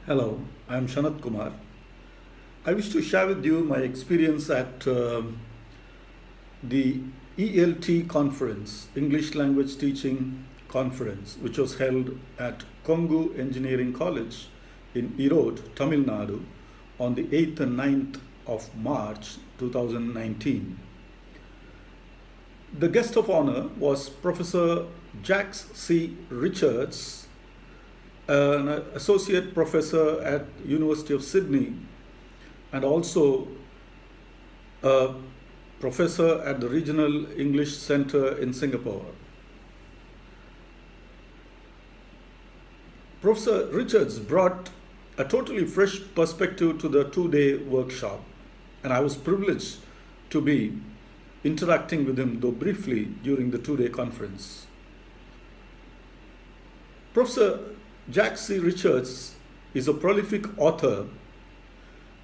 Hello, I am Shanat Kumar. I wish to share with you my experience at the ELT conference, English Language Teaching Conference, which was held at Kongu Engineering College in Erode, Tamil Nadu, on the 8th and 9th of March 2019. The guest of honor was Professor Jax C. Richards, an associate professor at University of Sydney and also a professor at the Regional English Center in Singapore. Professor Richards brought a totally fresh perspective to the two-day workshop, and I was privileged to be interacting with him, though briefly, during the two-day conference. Professor Jack C. Richards is a prolific author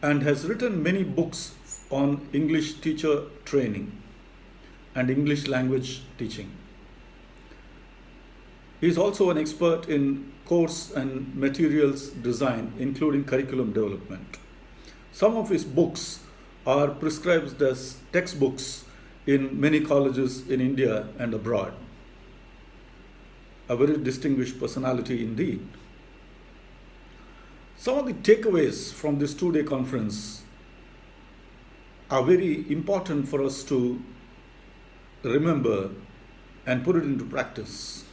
and has written many books on English teacher training and English language teaching. He is also an expert in course and materials design, including curriculum development. Some of his books are prescribed as textbooks in many colleges in India and abroad. A very distinguished personality indeed. Some of the takeaways from this two-day conference are very important for us to remember and put it into practice.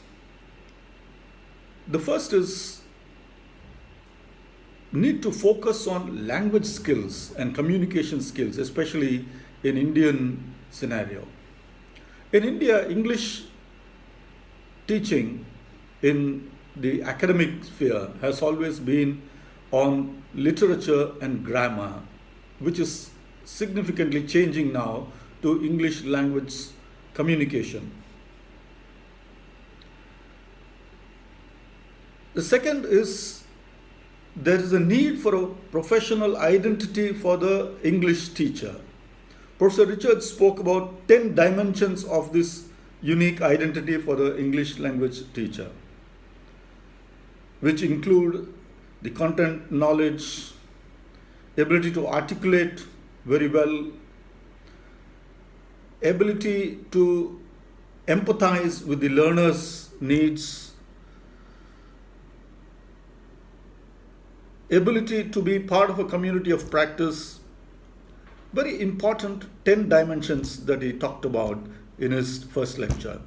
The first is need to focus on language skills and communication skills, especially in Indian scenario. In India, English teaching in the academic sphere has always been on literature and grammar, which is significantly changing now to English language communication. The second is there is a need for a professional identity for the English teacher. Professor Richards spoke about 10 dimensions of this unique identity for the English language teacher, which include the content knowledge, ability to articulate very well, ability to empathize with the learner's needs, ability to be part of a community of practice. Very important 10 dimensions that he talked about in his first lecture.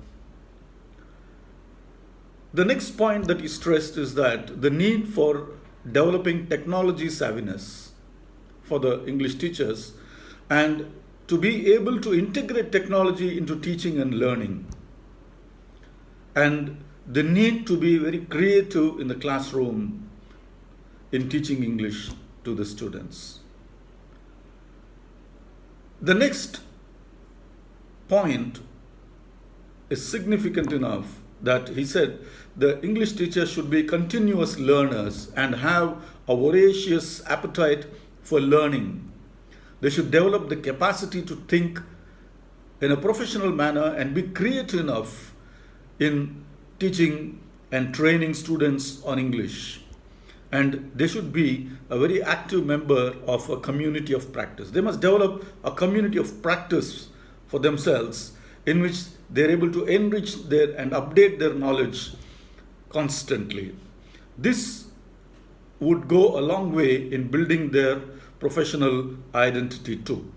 The next point that he stressed is that the need for developing technology savviness for the English teachers and to be able to integrate technology into teaching and learning, and the need to be very creative in the classroom in teaching English to the students. The next point is significant enough that he said the English teacher should be continuous learners and have a voracious appetite for learning. They should develop the capacity to think in a professional manner and be creative enough in teaching and training students on English. And they should be a very active member of a community of practice. They must develop a community of practice for themselves in which they're able to enrich their and update their knowledge constantly. This would go a long way in building their professional identity too.